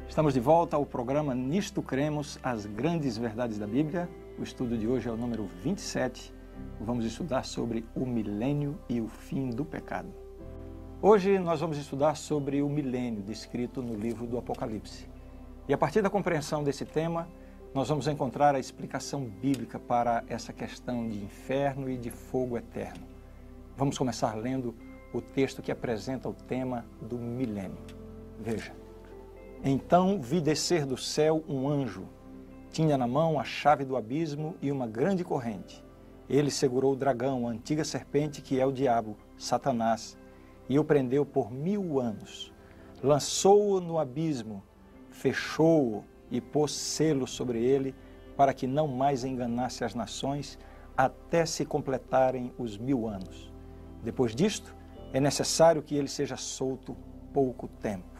Estamos de volta ao programa Nisto Cremos, as grandes verdades da Bíblia. O estudo de hoje é o número 27. Vamos estudar sobre o milênio e o fim do pecado. Hoje nós vamos estudar sobre o milênio descrito no livro do Apocalipse. E a partir da compreensão desse tema, nós vamos encontrar a explicação bíblica para essa questão de inferno e de fogo eterno. Vamos começar lendo o texto que apresenta o tema do milênio. Veja. Então vi descer do céu um anjo. Tinha na mão a chave do abismo e uma grande corrente. Ele segurou o dragão, a antiga serpente que é o diabo, Satanás, e o prendeu por 1000 anos. Lançou-o no abismo, fechou-o e pôs selo sobre ele, para que não mais enganasse as nações, até se completarem os 1000 anos. Depois disto, é necessário que ele seja solto pouco tempo.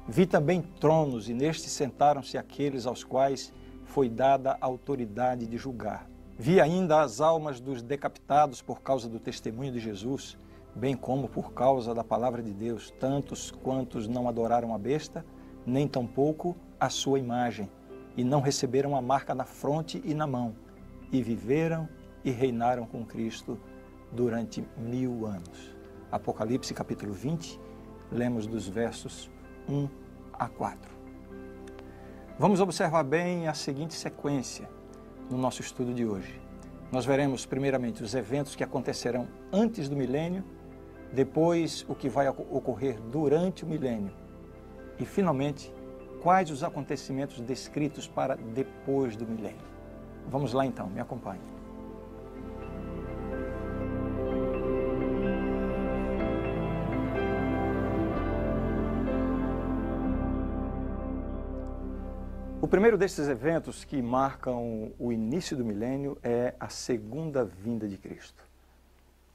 Vi também tronos, e nestes sentaram-se aqueles aos quais foi dada a autoridade de julgar. Vi ainda as almas dos decapitados por causa do testemunho de Jesus, bem como por causa da palavra de Deus, tantos quantos não adoraram a besta, nem tampouco a sua imagem, e não receberam a marca na fronte e na mão, e viveram e reinaram com Cristo durante 1000 anos. Apocalipse capítulo 20, lemos dos versos 1 a 4. Vamos observar bem a seguinte sequência no nosso estudo de hoje. Nós veremos primeiramente os eventos que acontecerão antes do milênio, depois o que vai ocorrer durante o milênio e, finalmente, quais os acontecimentos descritos para depois do milênio. Vamos lá então, me acompanhe. O primeiro desses eventos que marcam o início do milênio é a segunda vinda de Cristo.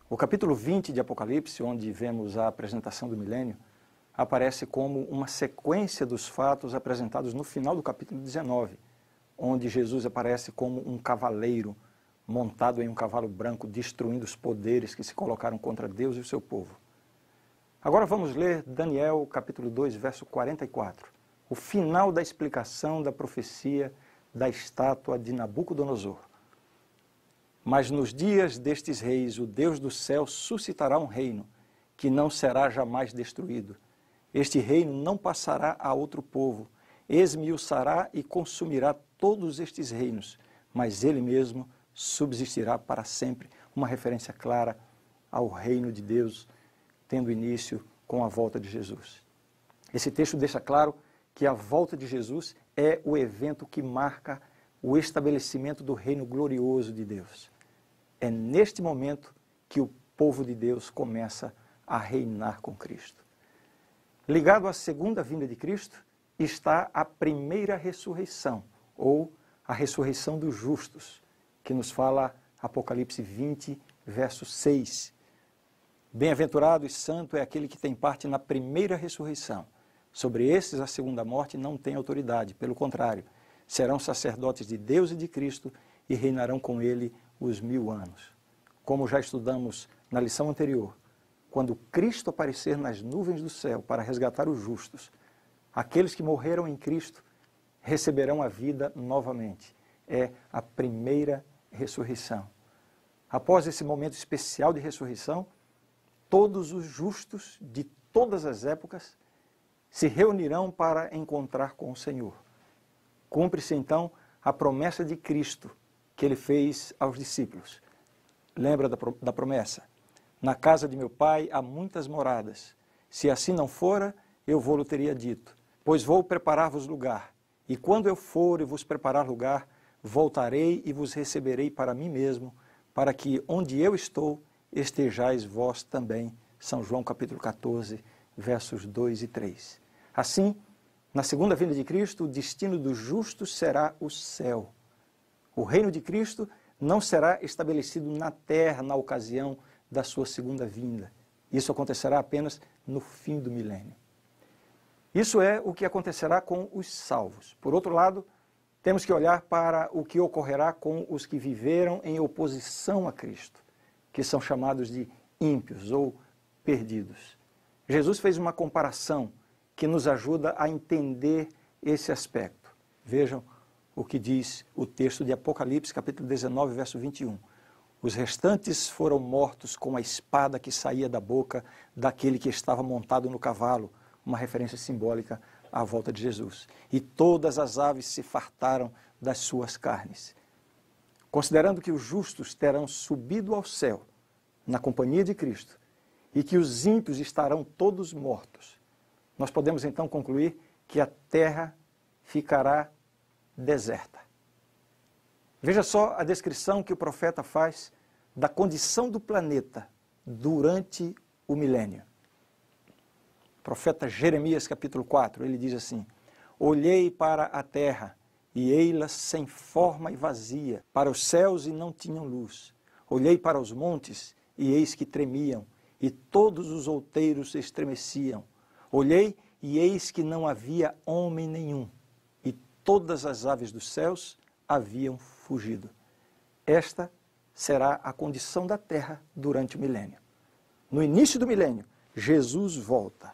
O capítulo 20 de Apocalipse, onde vemos a apresentação do milênio, aparece como uma sequência dos fatos apresentados no final do capítulo 19, onde Jesus aparece como um cavaleiro montado em um cavalo branco, destruindo os poderes que se colocaram contra Deus e o seu povo. Agora vamos ler Daniel, capítulo 2, verso 44. O final da explicação da profecia da estátua de Nabucodonosor. Mas nos dias destes reis, o Deus do céu suscitará um reino, que não será jamais destruído. Este reino não passará a outro povo, esmiuçará e consumirá todos estes reinos, mas ele mesmo subsistirá para sempre. Uma referência clara ao reino de Deus, tendo início com a volta de Jesus. Esse texto deixa claro que a volta de Jesus é o evento que marca o estabelecimento do reino glorioso de Deus. É neste momento que o povo de Deus começa a reinar com Cristo. Ligado à segunda vinda de Cristo está a primeira ressurreição, ou a ressurreição dos justos, que nos fala Apocalipse 20, verso 6. Bem-aventurado e santo é aquele que tem parte na primeira ressurreição. Sobre esses, a segunda morte não tem autoridade, pelo contrário, serão sacerdotes de Deus e de Cristo e reinarão com ele os 1000 anos. Como já estudamos na lição anterior, quando Cristo aparecer nas nuvens do céu para resgatar os justos, aqueles que morreram em Cristo receberão a vida novamente. É a primeira ressurreição. Após esse momento especial de ressurreição, todos os justos de todas as épocas se reunirão para encontrar com o Senhor. Cumpre-se então a promessa de Cristo que ele fez aos discípulos. Lembra da promessa? Na casa de meu pai há muitas moradas. Se assim não fora, eu vou-lhe teria dito. Pois vou preparar-vos lugar. E quando eu for e vos preparar lugar, voltarei e vos receberei para mim mesmo, para que onde eu estou, estejais vós também. São João capítulo 14, versos 2 e 3. Assim, na segunda vinda de Cristo, o destino dos justos será o céu. O reino de Cristo não será estabelecido na terra na ocasião da sua segunda vinda. Isso acontecerá apenas no fim do milênio. Isso é o que acontecerá com os salvos. Por outro lado, temos que olhar para o que ocorrerá com os que viveram em oposição a Cristo, que são chamados de ímpios ou perdidos. Jesus fez uma comparação que nos ajuda a entender esse aspecto. Vejam o que diz o texto de Apocalipse, capítulo 19, verso 21. Os restantes foram mortos com a espada que saía da boca daquele que estava montado no cavalo, uma referência simbólica à volta de Jesus. E todas as aves se fartaram das suas carnes. Considerando que os justos terão subido ao céu, na companhia de Cristo, e que os ímpios estarão todos mortos, nós podemos então concluir que a terra ficará deserta. Veja só a descrição que o profeta faz da condição do planeta durante o milênio. O profeta Jeremias, capítulo 4, ele diz assim: olhei para a terra, e ei-la sem forma e vazia, para os céus e não tinham luz. Olhei para os montes, e eis que tremiam, e todos os outeiros estremeciam. Olhei, e eis que não havia homem nenhum, e todas as aves dos céus haviam fugido. Esta será a condição da terra durante o milênio. No início do milênio, Jesus volta,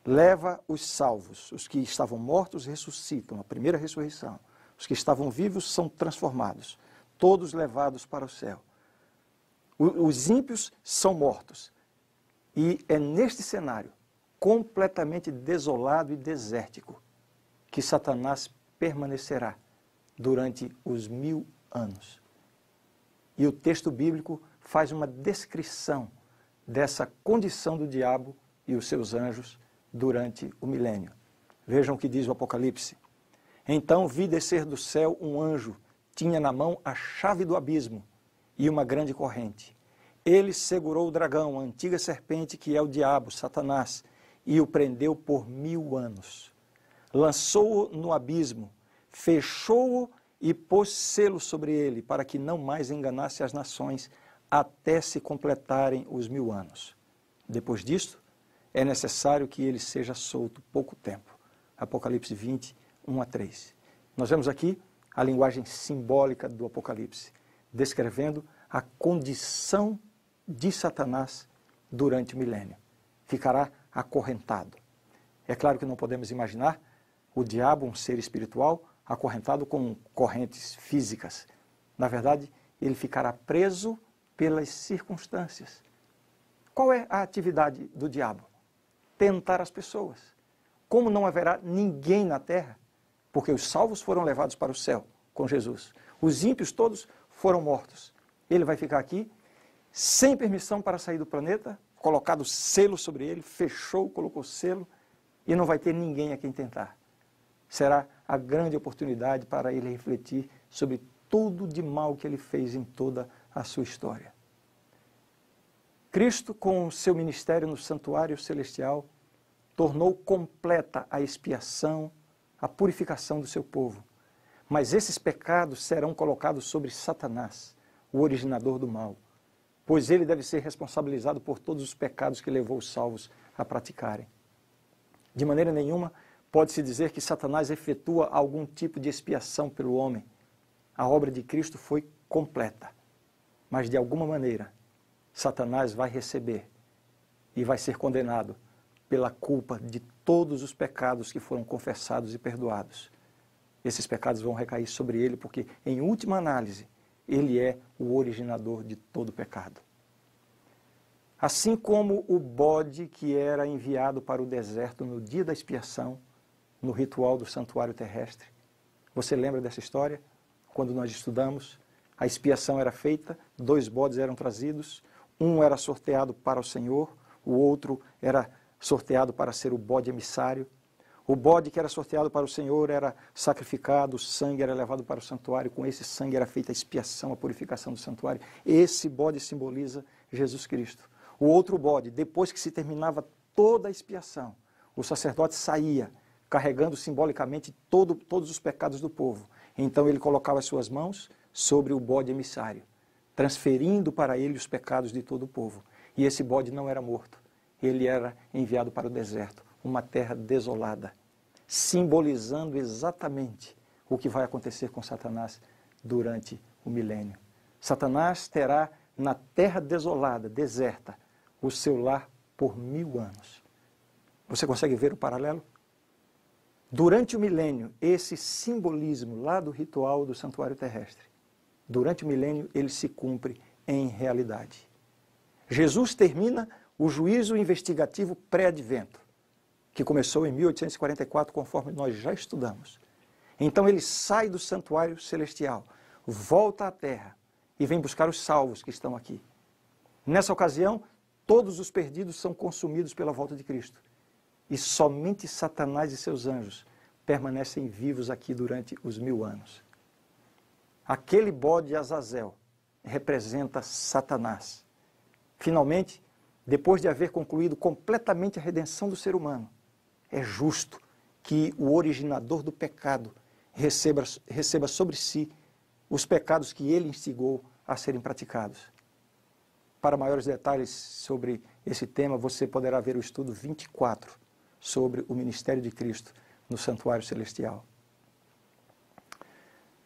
leva os salvos, os que estavam mortos ressuscitam, a primeira ressurreição. Os que estavam vivos são transformados, todos levados para o céu. Os ímpios são mortos. E é neste cenário, completamente desolado e desértico, que Satanás permanecerá durante os 1000 anos. E o texto bíblico faz uma descrição dessa condição do diabo e os seus anjos durante o milênio. Vejam o que diz o Apocalipse. Então vi descer do céu um anjo, tinha na mão a chave do abismo e uma grande corrente. Ele segurou o dragão, a antiga serpente que é o diabo, Satanás, e o prendeu por 1000 anos. Lançou-o no abismo, fechou-o e pôs selo sobre ele, para que não mais enganasse as nações, até se completarem os 1000 anos. Depois disto, é necessário que ele seja solto pouco tempo. Apocalipse 20, 1 a 3. Nós vemos aqui a linguagem simbólica do Apocalipse, descrevendo a condição de Satanás durante o milênio. Ficará acorrentado. É claro que não podemos imaginar o diabo, um ser espiritual, acorrentado com correntes físicas. Na verdade, ele ficará preso pelas circunstâncias. Qual é a atividade do diabo? Tentar as pessoas. Como não haverá ninguém na terra, porque os salvos foram levados para o céu com Jesus. Os ímpios todos foram mortos. Ele vai ficar aqui sem permissão para sair do planeta, colocado selo sobre ele, fechou, colocou selo, e não vai ter ninguém a quem tentar. Será a grande oportunidade para ele refletir sobre tudo de mal que ele fez em toda a sua história. Cristo, com o seu ministério no santuário celestial, tornou completa a expiação, a purificação do seu povo. Mas esses pecados serão colocados sobre Satanás, o originador do mal, pois ele deve ser responsabilizado por todos os pecados que levou os salvos a praticarem. De maneira nenhuma pode-se dizer que Satanás efetua algum tipo de expiação pelo homem. A obra de Cristo foi completa, mas de alguma maneira Satanás vai receber e vai ser condenado pela culpa de todos os pecados que foram confessados e perdoados. Esses pecados vão recair sobre ele porque, em última análise, ele é o originador de todo pecado. Assim como o bode que era enviado para o deserto no dia da expiação, no ritual do santuário terrestre. Você lembra dessa história? Quando nós estudamos, a expiação era feita, 2 bodes eram trazidos, um era sorteado para o Senhor, o outro era sorteado para ser o bode emissário. O bode que era sorteado para o Senhor era sacrificado, o sangue era levado para o santuário, com esse sangue era feita a expiação, a purificação do santuário. Esse bode simboliza Jesus Cristo. O outro bode, depois que se terminava toda a expiação, o sacerdote saía, carregando simbolicamente todos os pecados do povo. Então ele colocava as suas mãos sobre o bode emissário, transferindo para ele os pecados de todo o povo. E esse bode não era morto, ele era enviado para o deserto, uma terra desolada, simbolizando exatamente o que vai acontecer com Satanás durante o milênio. Satanás terá na terra desolada, deserta, o seu lar por 1000 anos. Você consegue ver o paralelo? Durante o milênio, esse simbolismo lá do ritual do santuário terrestre, durante o milênio ele se cumpre em realidade. Jesus termina o juízo investigativo pré-advento, que começou em 1844, conforme nós já estudamos. Então ele sai do santuário celestial, volta à terra e vem buscar os salvos que estão aqui. Nessa ocasião, todos os perdidos são consumidos pela volta de Cristo. E somente Satanás e seus anjos permanecem vivos aqui durante os 1000 anos. Aquele bode Azazel representa Satanás. Finalmente, depois de haver concluído completamente a redenção do ser humano, é justo que o originador do pecado receba sobre si os pecados que ele instigou a serem praticados. Para maiores detalhes sobre esse tema, você poderá ver o estudo 24 sobre o ministério de Cristo no santuário celestial.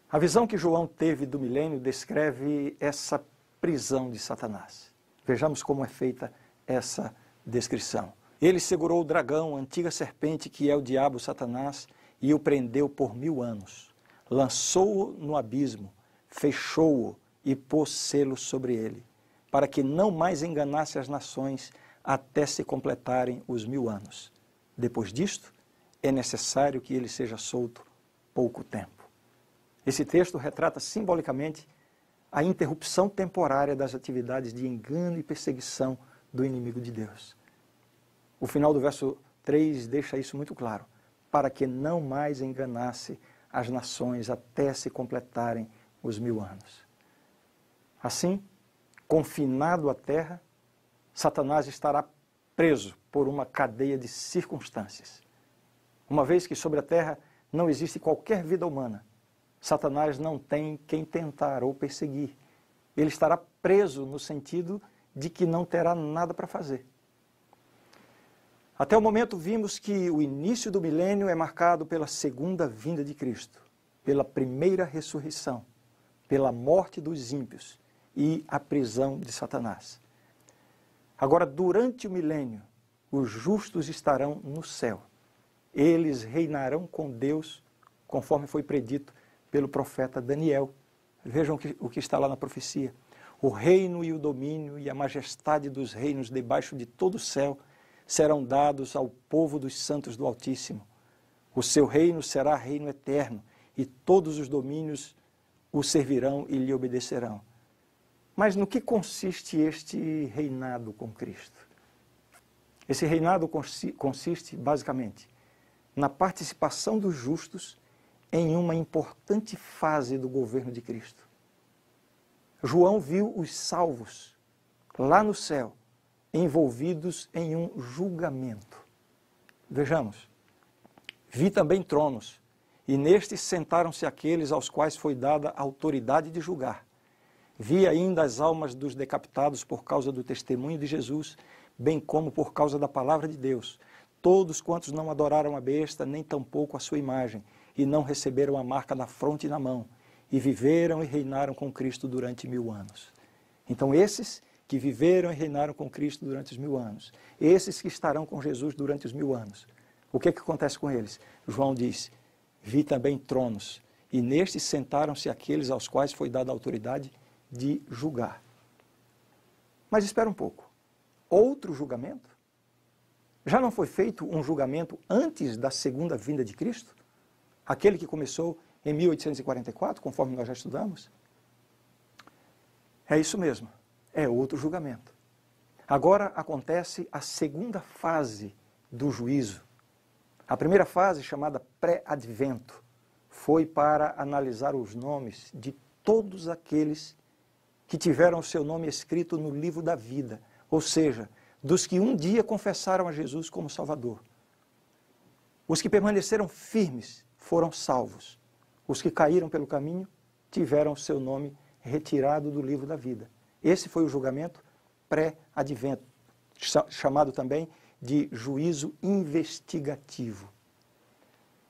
A visão que João teve do milênio descreve essa prisão de Satanás. Vejamos como é feita essa descrição. Ele segurou o dragão, a antiga serpente que é o diabo Satanás, e o prendeu por 1000 anos. Lançou-o no abismo, fechou-o e pôs selo sobre ele, para que não mais enganasse as nações até se completarem os 1000 anos. Depois disto, é necessário que ele seja solto pouco tempo. Esse texto retrata simbolicamente a interrupção temporária das atividades de engano e perseguição do inimigo de Deus. O final do verso 3 deixa isso muito claro, para que não mais enganasse as nações até se completarem os 1000 anos. Assim, confinado à terra, Satanás estará preso por uma cadeia de circunstâncias. Uma vez que sobre a terra não existe qualquer vida humana, Satanás não tem quem tentar ou perseguir. Ele estará preso no sentido de que não terá nada para fazer. Até o momento vimos que o início do milênio é marcado pela segunda vinda de Cristo, pela primeira ressurreição, pela morte dos ímpios e a prisão de Satanás. Agora, durante o milênio, os justos estarão no céu. Eles reinarão com Deus, conforme foi predito pelo profeta Daniel. Vejam o que está lá na profecia. O reino e o domínio e a majestade dos reinos debaixo de todo o céu serão dados ao povo dos santos do Altíssimo. O seu reino será reino eterno, e todos os domínios o servirão e lhe obedecerão. Mas no que consiste este reinado com Cristo? Esse reinado consiste, basicamente, na participação dos justos em uma importante fase do governo de Cristo. João viu os salvos lá no céu, envolvidos em um julgamento. Vejamos. Vi também tronos, e nestes sentaram-se aqueles aos quais foi dada a autoridade de julgar. Vi ainda as almas dos decapitados por causa do testemunho de Jesus, bem como por causa da palavra de Deus. Todos quantos não adoraram a besta, nem tampouco a sua imagem, e não receberam a marca na fronte e na mão, e viveram e reinaram com Cristo durante 1000 anos. Então esses que viveram e reinaram com Cristo durante os 1000 anos, esses que estarão com Jesus durante os 1000 anos, o que acontece com eles? João diz, vi também tronos, e nestes sentaram-se aqueles aos quais foi dada a autoridade de julgar. Mas espera um pouco, outro julgamento? Já não foi feito um julgamento antes da segunda vinda de Cristo? Aquele que começou em 1844, conforme nós já estudamos? É isso mesmo, é outro julgamento. Agora acontece a segunda fase do juízo. A primeira fase, chamada pré-advento, foi para analisar os nomes de todos aqueles que tiveram o seu nome escrito no livro da vida, ou seja, dos que um dia confessaram a Jesus como Salvador. Os que permaneceram firmes foram salvos. Os que caíram pelo caminho tiveram o seu nome retirado do livro da vida. Esse foi o julgamento pré-advento, chamado também de juízo investigativo.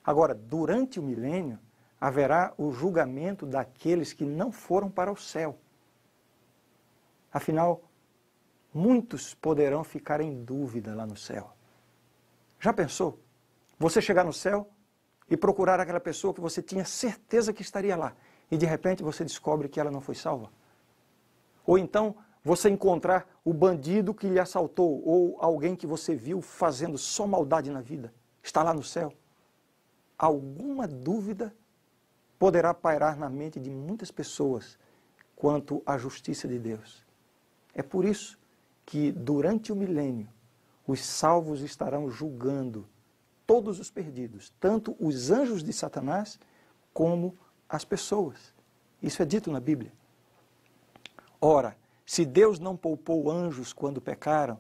Agora, durante o milênio, haverá o julgamento daqueles que não foram para o céu. Afinal, muitos poderão ficar em dúvida lá no céu. Já pensou? Você chegar no céu e procurar aquela pessoa que você tinha certeza que estaria lá, e de repente você descobre que ela não foi salva? Ou então você encontrar o bandido que lhe assaltou, ou alguém que você viu fazendo só maldade na vida, está lá no céu? Alguma dúvida poderá pairar na mente de muitas pessoas quanto à justiça de Deus. É por isso que durante o milênio os salvos estarão julgando todos os perdidos, tanto os anjos de Satanás como as pessoas. Isso é dito na Bíblia. Ora, se Deus não poupou anjos quando pecaram,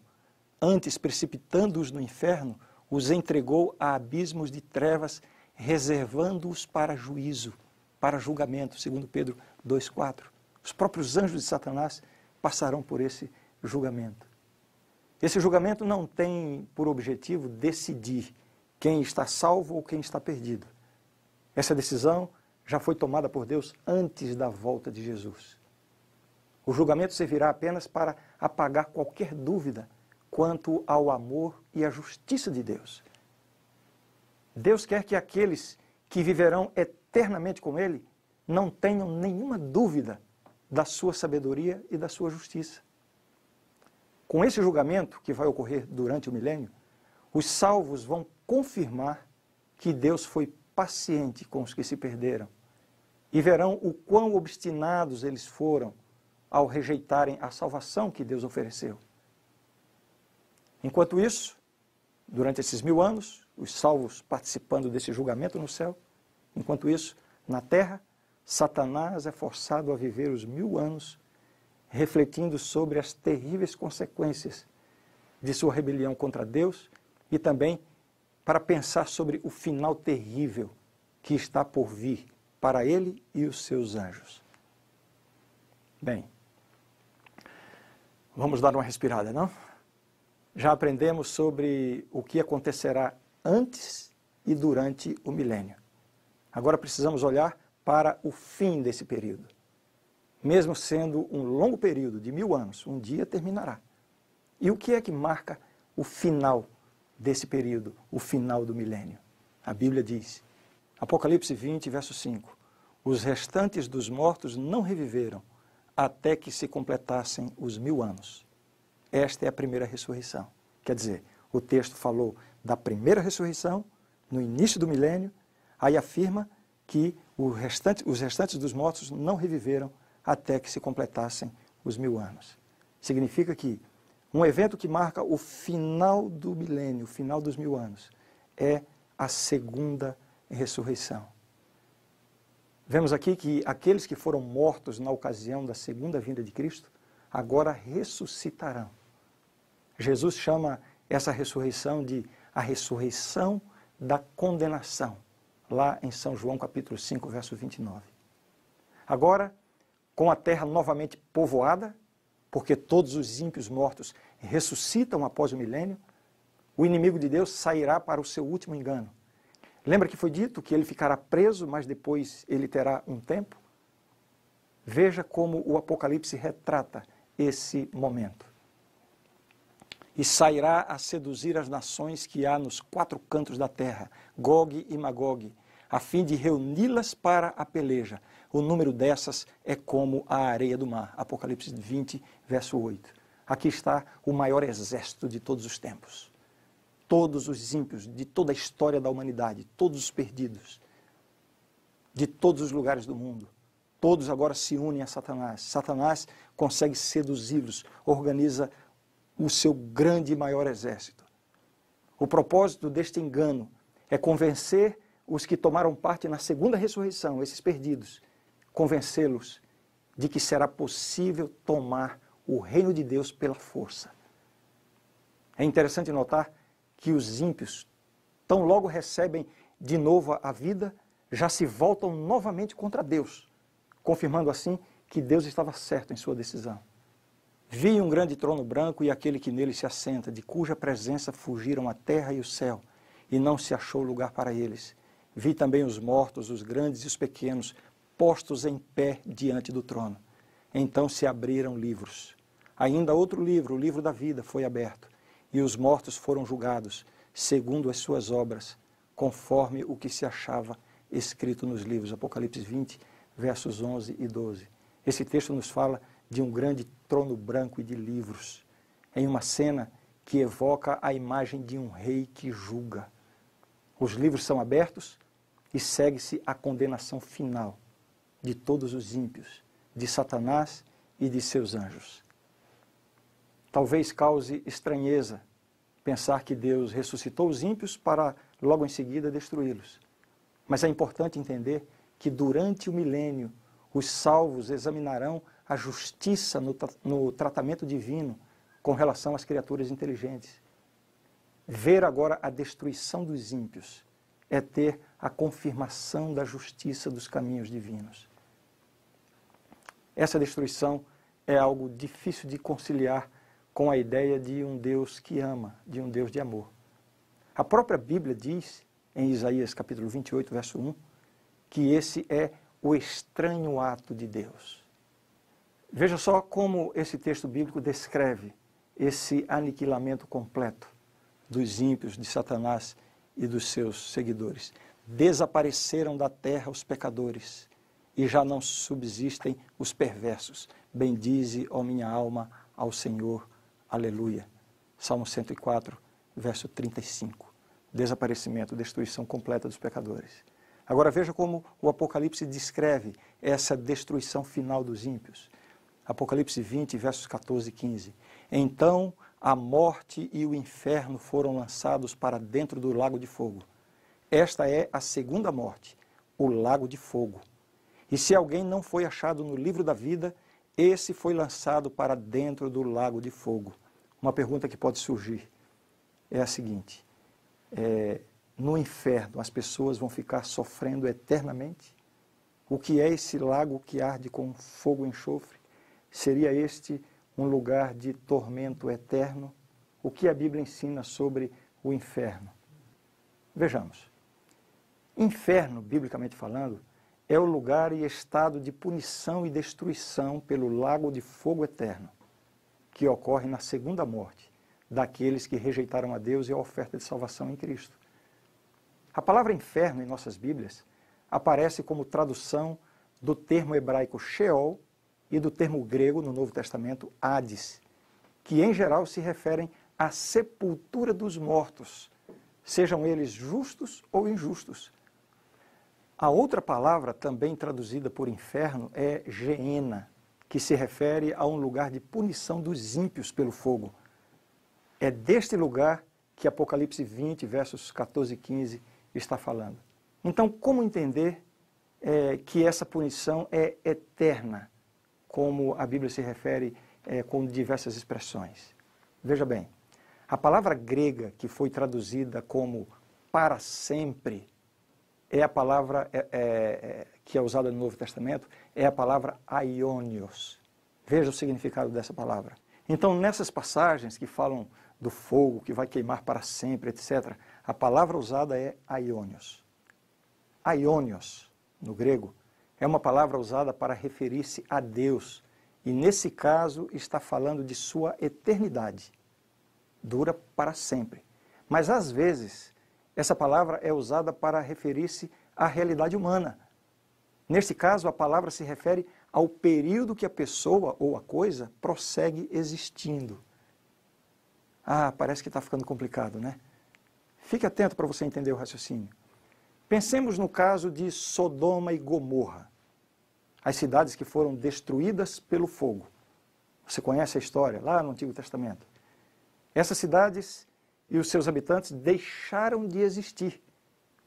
antes precipitando-os no inferno, os entregou a abismos de trevas, reservando-os para juízo, para julgamento, segundo Pedro 2,4. Os próprios anjos de Satanás passarão por esse julgamento. Esse julgamento não tem por objetivo decidir quem está salvo ou quem está perdido. Essa decisão já foi tomada por Deus antes da volta de Jesus. O julgamento servirá apenas para apagar qualquer dúvida quanto ao amor e à justiça de Deus. Deus quer que aqueles que viverão eternamente com Ele não tenham nenhuma dúvida da sua sabedoria e da sua justiça. Com esse julgamento que vai ocorrer durante o milênio, os salvos vão confirmar que Deus foi paciente com os que se perderam e verão o quão obstinados eles foram ao rejeitarem a salvação que Deus ofereceu. Enquanto isso, durante esses 1000 anos, os salvos participando desse julgamento no céu, enquanto isso, na terra, Satanás é forçado a viver os 1000 anos refletindo sobre as terríveis consequências de sua rebelião contra Deus e também para pensar sobre o final terrível que está por vir para ele e os seus anjos. Bem, vamos dar uma respirada, não? Já aprendemos sobre o que acontecerá antes e durante o milênio. Agora precisamos olhar para o fim desse período. Mesmo sendo um longo período de 1000 anos, um dia terminará. E o que é que marca o final desse período, o final do milênio? A Bíblia diz, Apocalipse 20, verso 5, os restantes dos mortos não reviveram até que se completassem os 1000 anos. Esta é a primeira ressurreição. Quer dizer, o texto falou da primeira ressurreição, no início do milênio, aí afirma que os restantes dos mortos não reviveram até que se completassem os 1000 anos. Significa que um evento que marca o final do milênio, o final dos 1000 anos, é a segunda ressurreição. Vemos aqui que aqueles que foram mortos na ocasião da segunda vinda de Cristo, agora ressuscitarão. Jesus chama essa ressurreição de a ressurreição da condenação, lá em São João capítulo 5, verso 29. Agora, com a terra novamente povoada, porque todos os ímpios mortos ressuscitam após o milênio, o inimigo de Deus sairá para o seu último engano. Lembra que foi dito que ele ficará preso, mas depois ele terá um tempo? Veja como o Apocalipse retrata esse momento. E sairá a seduzir as nações que há nos 4 cantos da terra, Gog e Magog, a fim de reuni-las para a peleja. O número dessas é como a areia do mar. Apocalipse 20, verso 8. Aqui está o maior exército de todos os tempos. Todos os ímpios de toda a história da humanidade, todos os perdidos, de todos os lugares do mundo. Todos agora se unem a Satanás. Satanás consegue seduzi-los, organiza o seu grande e maior exército. O propósito deste engano é convencer os que tomaram parte na segunda ressurreição, esses perdidos, convencê-los de que será possível tomar o reino de Deus pela força. É interessante notar que os ímpios, tão logo recebem de novo a vida, já se voltam novamente contra Deus, confirmando assim que Deus estava certo em sua decisão. Vi um grande trono branco e aquele que nele se assenta, de cuja presença fugiram a terra e o céu, e não se achou lugar para eles. Vi também os mortos, os grandes e os pequenos, postos em pé diante do trono. Então se abriram livros. Ainda outro livro, o livro da vida, foi aberto, e os mortos foram julgados, segundo as suas obras, conforme o que se achava escrito nos livros. Apocalipse 20, versos 11 e 12. Esse texto nos fala de um grande trono branco e de livros, em uma cena que evoca a imagem de um rei que julga. Os livros são abertos e segue-se a condenação final de todos os ímpios, de Satanás e de seus anjos. Talvez cause estranheza pensar que Deus ressuscitou os ímpios para logo em seguida destruí-los. Mas é importante entender que durante o milênio os salvos examinarão a justiça no tratamento divino com relação às criaturas inteligentes. Ver agora a destruição dos ímpios é ter a confirmação da justiça dos caminhos divinos. Essa destruição é algo difícil de conciliar com a ideia de um Deus que ama, de um Deus de amor. A própria Bíblia diz, em Isaías capítulo 28, verso 1, que esse é o estranho ato de Deus. Veja só como esse texto bíblico descreve esse aniquilamento completo dos ímpios, de Satanás e dos seus seguidores. Desapareceram da terra os pecadores, e já não subsistem os perversos. Bendize, ó minha alma, ao Senhor. Aleluia. Salmo 104, verso 35. Desaparecimento, destruição completa dos pecadores. Agora veja como o Apocalipse descreve essa destruição final dos ímpios. Apocalipse 20, versos 14 e 15. Então a morte e o inferno foram lançados para dentro do lago de fogo. Esta é a segunda morte, o lago de fogo. E se alguém não foi achado no livro da vida, esse foi lançado para dentro do lago de fogo. Uma pergunta que pode surgir é a seguinte: no inferno as pessoas vão ficar sofrendo eternamente? O que é esse lago que arde com fogo e enxofre? Seria este um lugar de tormento eterno? O que a Bíblia ensina sobre o inferno? Vejamos. Inferno, biblicamente falando, é o lugar e estado de punição e destruição pelo lago de fogo eterno, que ocorre na segunda morte daqueles que rejeitaram a Deus e a oferta de salvação em Cristo. A palavra inferno em nossas Bíblias aparece como tradução do termo hebraico Sheol e do termo grego no Novo Testamento Hades, que em geral se referem à sepultura dos mortos, sejam eles justos ou injustos. A outra palavra, também traduzida por inferno, é Geena, que se refere a um lugar de punição dos ímpios pelo fogo. É deste lugar que Apocalipse 20, versos 14 e 15 está falando. Então, como entender que essa punição é eterna, como a Bíblia se refere com diversas expressões? Veja bem, a palavra grega que foi traduzida como para sempre, é a palavra que é usada no Novo Testamento, é a palavra aionios. Veja o significado dessa palavra. Então, nessas passagens que falam do fogo que vai queimar para sempre, etc., a palavra usada é aionios. Aionios, no grego, é uma palavra usada para referir-se a Deus, e nesse caso está falando de sua eternidade. Dura para sempre. Mas às vezes essa palavra é usada para referir-se à realidade humana. Neste caso, a palavra se refere ao período que a pessoa ou a coisa prossegue existindo. Ah, parece que está ficando complicado, né? Fique atento para você entender o raciocínio. Pensemos no caso de Sodoma e Gomorra, as cidades que foram destruídas pelo fogo. Você conhece a história lá no Antigo Testamento. Essas cidades e os seus habitantes deixaram de existir.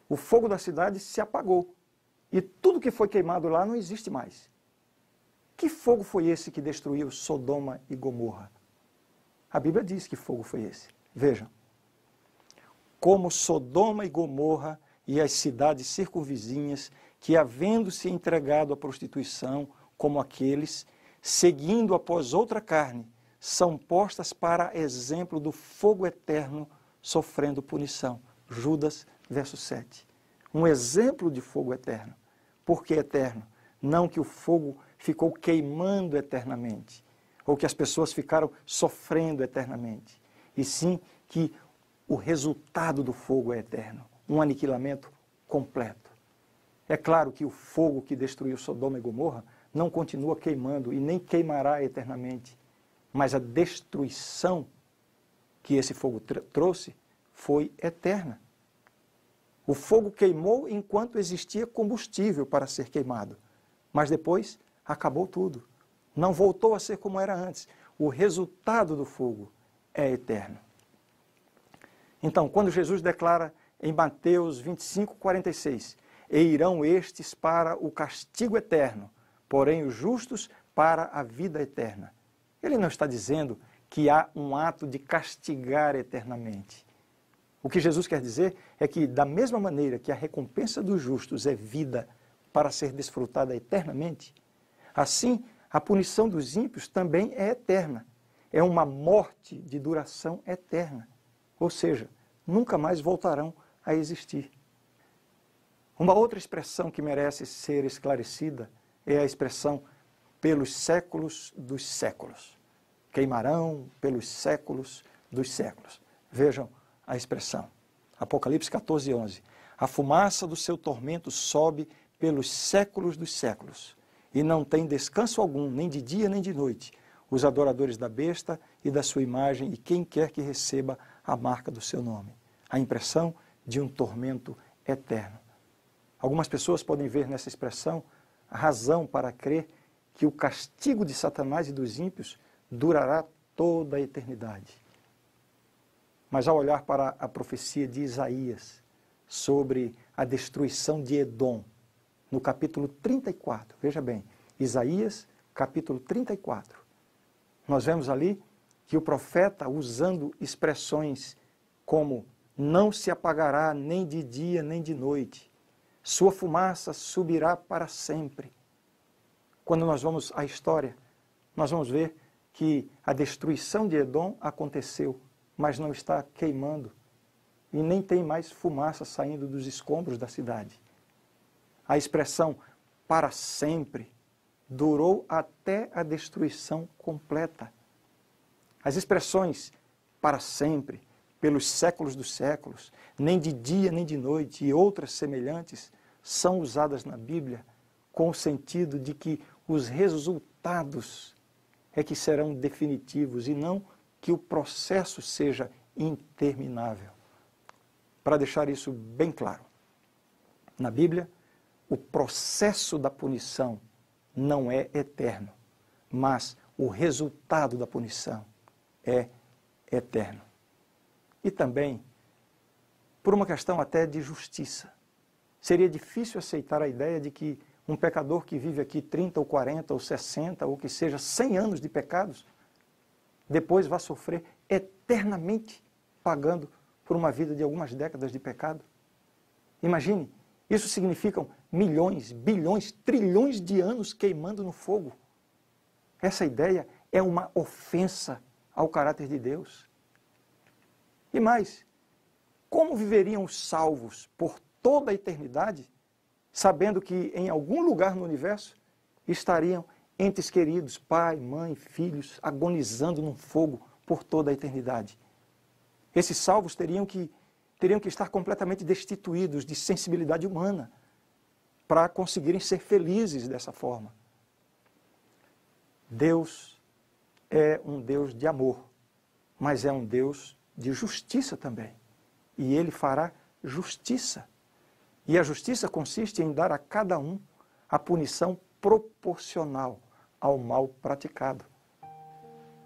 O fogo da cidade se apagou. E tudo que foi queimado lá não existe mais. Que fogo foi esse que destruiu Sodoma e Gomorra? A Bíblia diz que fogo foi esse. Vejam. Como Sodoma e Gomorra e as cidades circunvizinhas, que havendo-se entregado à prostituição, como aqueles, seguindo após outra carne, são postas para exemplo do fogo eterno sofrendo punição. Judas, verso 7. Um exemplo de fogo eterno. Por que eterno? Não que o fogo ficou queimando eternamente, ou que as pessoas ficaram sofrendo eternamente, e sim que o resultado do fogo é eterno, um aniquilamento completo. É claro que o fogo que destruiu Sodoma e Gomorra não continua queimando e nem queimará eternamente, mas a destruição que esse fogo trouxe foi eterna. O fogo queimou enquanto existia combustível para ser queimado, mas depois acabou tudo. Não voltou a ser como era antes. O resultado do fogo é eterno. Então, quando Jesus declara em Mateus 25:46, e irão estes para o castigo eterno, porém os justos para a vida eterna. Ele não está dizendo que há um ato de castigar eternamente. O que Jesus quer dizer é que, da mesma maneira que a recompensa dos justos é vida para ser desfrutada eternamente, assim a punição dos ímpios também é eterna. É uma morte de duração eterna. Ou seja, nunca mais voltarão a existir. Uma outra expressão que merece ser esclarecida é a expressão pelos séculos dos séculos. Queimarão pelos séculos dos séculos. Vejam a expressão. Apocalipse 14:11. A fumaça do seu tormento sobe pelos séculos dos séculos, e não tem descanso algum, nem de dia nem de noite, os adoradores da besta e da sua imagem, e quem quer que receba a marca do seu nome. A impressão de um tormento eterno. Algumas pessoas podem ver nessa expressão a razão para crer que o castigo de Satanás e dos ímpios durará toda a eternidade. Mas ao olhar para a profecia de Isaías sobre a destruição de Edom, no capítulo 34, veja bem, Isaías, capítulo 34, nós vemos ali que o profeta, usando expressões como não se apagará nem de dia nem de noite, sua fumaça subirá para sempre. Quando nós vamos à história, nós vamos ver que a destruição de Edom aconteceu, mas não está queimando e nem tem mais fumaça saindo dos escombros da cidade. A expressão para sempre durou até a destruição completa. As expressões para sempre, pelos séculos dos séculos, nem de dia nem de noite e outras semelhantes são usadas na Bíblia com o sentido de que os resultados é que serão definitivos e não que o processo seja interminável. Para deixar isso bem claro, na Bíblia, o processo da punição não é eterno, mas o resultado da punição é eterno. E também, por uma questão até de justiça, seria difícil aceitar a ideia de que um pecador que vive aqui 30 ou 40 ou 60 ou que seja 100 anos de pecados, depois vai sofrer eternamente pagando por uma vida de algumas décadas de pecado. Imagine, isso significa milhões, bilhões, trilhões de anos queimando no fogo. Essa ideia é uma ofensa ao caráter de Deus. E mais, como viveriam os salvos por toda a eternidade, sabendo que em algum lugar no universo estariam entes queridos, pai, mãe, filhos, agonizando num fogo por toda a eternidade? Esses salvos teriam que estar completamente destituídos de sensibilidade humana para conseguirem ser felizes dessa forma. Deus é um Deus de amor, mas é um Deus de justiça também. E Ele fará justiça. E a justiça consiste em dar a cada um a punição proporcional ao mal praticado.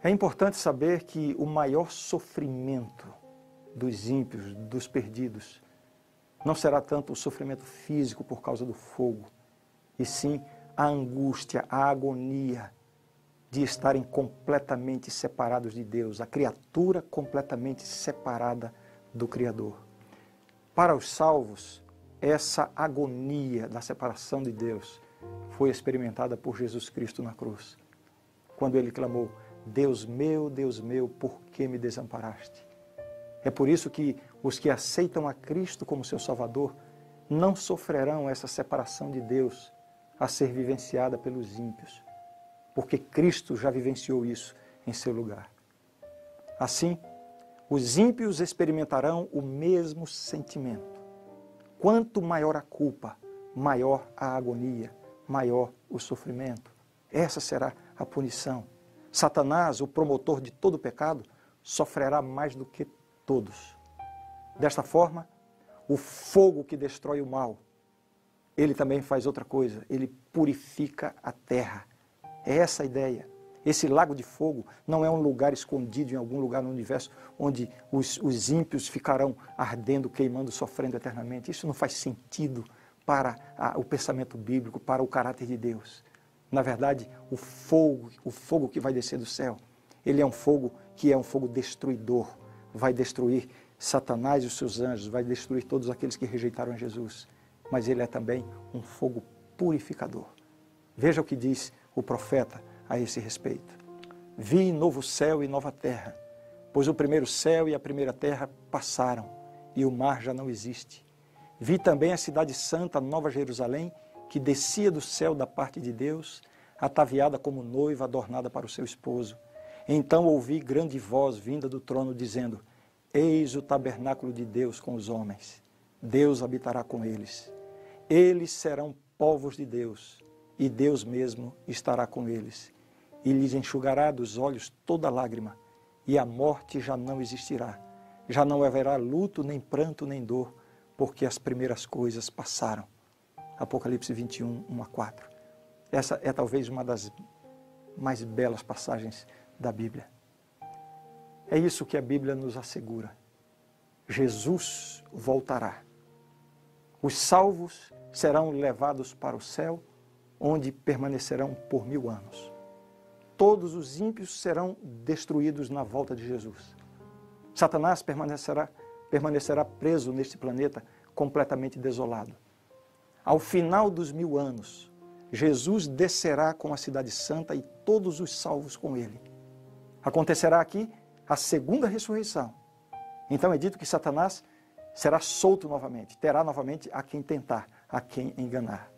É importante saber que o maior sofrimento dos ímpios, dos perdidos, não será tanto o sofrimento físico por causa do fogo, e sim a angústia, a agonia de estarem completamente separados de Deus, a criatura completamente separada do Criador. Para os salvos, essa agonia da separação de Deus foi experimentada por Jesus Cristo na cruz, quando Ele clamou: Deus meu, por que me desamparaste? É por isso que os que aceitam a Cristo como seu Salvador não sofrerão essa separação de Deus a ser vivenciada pelos ímpios, porque Cristo já vivenciou isso em seu lugar. Assim, Os ímpios experimentarão o mesmo sentimento. Quanto maior a culpa, maior a agonia, maior o sofrimento. Essa será a punição. Satanás, o promotor de todo pecado, sofrerá mais do que todos. Desta forma, o fogo que destrói o mal, ele também faz outra coisa, ele purifica a terra. É essa a ideia. Esse lago de fogo não é um lugar escondido em algum lugar no universo onde os ímpios ficarão ardendo, queimando, sofrendo eternamente. Isso não faz sentido para o pensamento bíblico, para o caráter de Deus. Na verdade, o fogo que vai descer do céu, ele é um fogo que é um fogo destruidor. Vai destruir Satanás e os seus anjos, vai destruir todos aqueles que rejeitaram Jesus. Mas ele é também um fogo purificador. Veja o que diz o profeta a esse respeito. Vi novo céu e nova terra, pois o primeiro céu e a primeira terra passaram, e o mar já não existe. Vi também a cidade santa, Nova Jerusalém, que descia do céu da parte de Deus, ataviada como noiva adornada para o seu esposo. Então ouvi grande voz vinda do trono, dizendo: Eis o tabernáculo de Deus com os homens. Deus habitará com eles. Eles serão povos de Deus, e Deus mesmo estará com eles. E lhes enxugará dos olhos toda lágrima, e a morte já não existirá. Já não haverá luto, nem pranto, nem dor, porque as primeiras coisas passaram. Apocalipse 21, 1 a 4. Essa é talvez uma das mais belas passagens da Bíblia. É isso que a Bíblia nos assegura. Jesus voltará. Os salvos serão levados para o céu, onde permanecerão por 1000 anos. Todos os ímpios serão destruídos na volta de Jesus. Satanás permanecerá preso neste planeta completamente desolado. Ao final dos 1000 anos, Jesus descerá com a cidade santa e todos os salvos com ele. Acontecerá aqui a segunda ressurreição. Então é dito que Satanás será solto novamente, terá novamente a quem tentar, a quem enganar.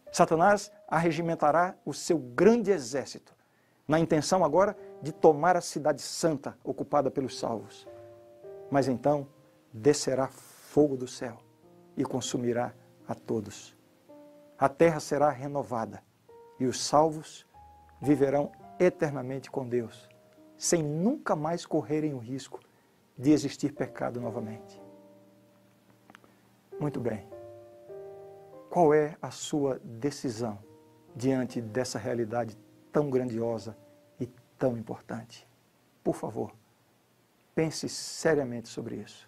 Satanás arregimentará o seu grande exército, na intenção agora de tomar a cidade santa ocupada pelos salvos. Mas então descerá fogo do céu e consumirá a todos. A terra será renovada e os salvos viverão eternamente com Deus, sem nunca mais correrem o risco de existir pecado novamente. Muito bem. Qual é a sua decisão diante dessa realidade tão grandiosa e tão importante? Por favor, pense seriamente sobre isso.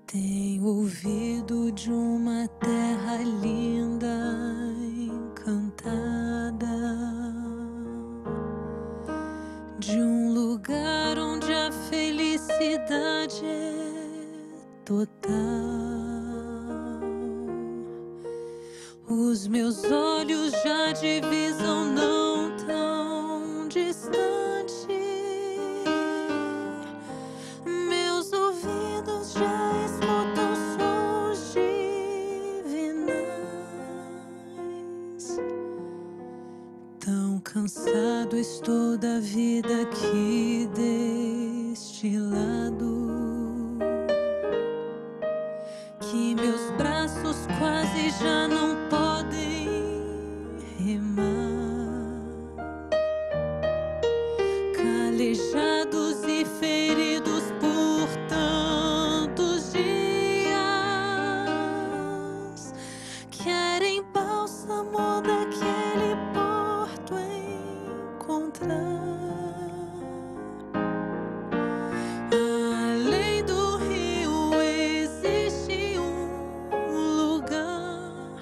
Tenho ouvido de uma terra linda, encantada, de um lugar onde a felicidade é total. Os meus olhos já divisam não tão distante. Meus ouvidos já escutam sons divinais. Tão cansado estou da vida aqui deste lado, que meus braços quase já não podem remar. Calejados e feridos por tantos dias, querem bálsamo daquele porto encontrar. Além do rio existe um lugar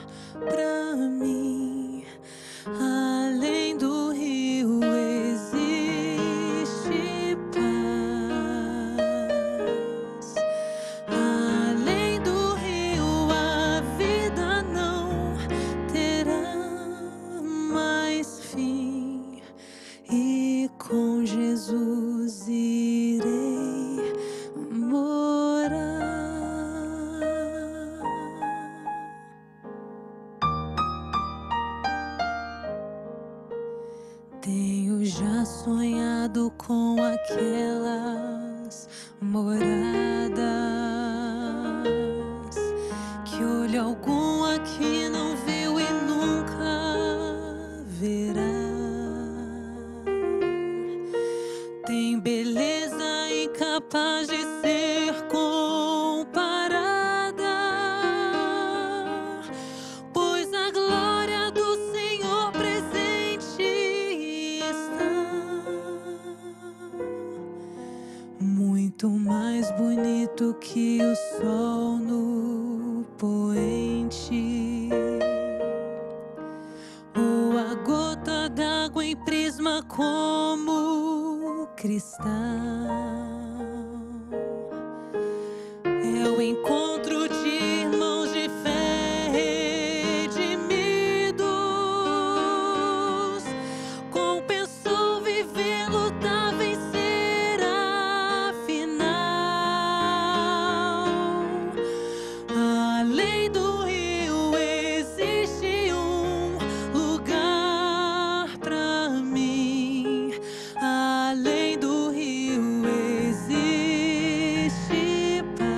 Tenho já sonhado com aquelas moradas que olho algum aqui não viu e nunca verá. Tem beleza incapaz de ser comparada, pois a glória do Senhor presente está. Muito mais bonito que o sol no poente, ou a gota d'água em prisma como cristal. É o encontro de irmãos de fé redimidos. Compensou viver, lutar, vencer afinal. Além do rio existe um lugar pra mim. Além do rio existe paz.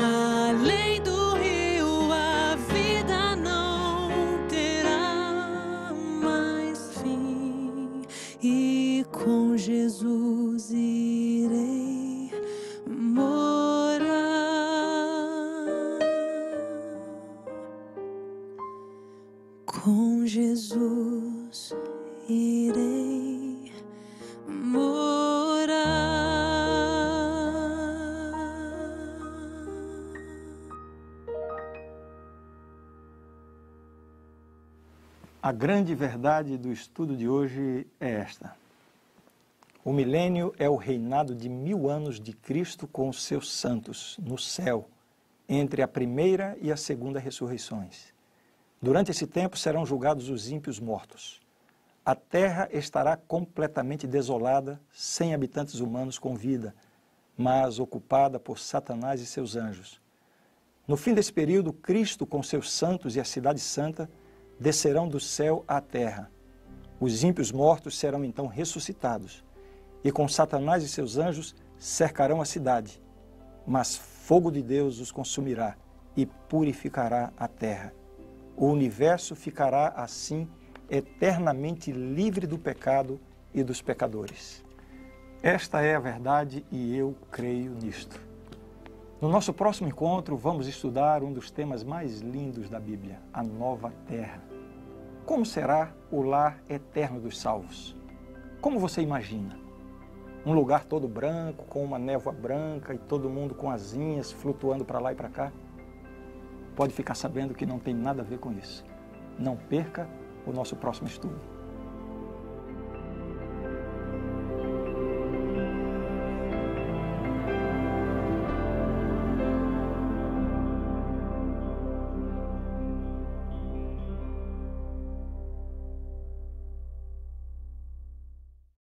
Além do rio a vida não terá mais fim. E com Jesus irei morar. Com Jesus irei morar. A grande verdade do estudo de hoje é esta: o milênio é o reinado de 1000 anos de Cristo com os seus santos no céu, entre a primeira e a segunda ressurreições. Durante esse tempo serão julgados os ímpios mortos. A terra estará completamente desolada, sem habitantes humanos com vida, mas ocupada por Satanás e seus anjos. No fim desse período, Cristo com seus santos e a cidade santa descerão do céu à terra. Os ímpios mortos serão então ressuscitados, e com Satanás e seus anjos cercarão a cidade, mas fogo de Deus os consumirá e purificará a terra. O universo ficará assim eternamente livre do pecado e dos pecadores. Esta é a verdade e eu creio nisto. No nosso próximo encontro, vamos estudar um dos temas mais lindos da Bíblia, a nova terra. Como será o lar eterno dos salvos? Como você imagina? Um lugar todo branco, com uma névoa branca e todo mundo com asinhas flutuando para lá e para cá? Pode ficar sabendo que não tem nada a ver com isso. Não perca o nosso próximo estudo.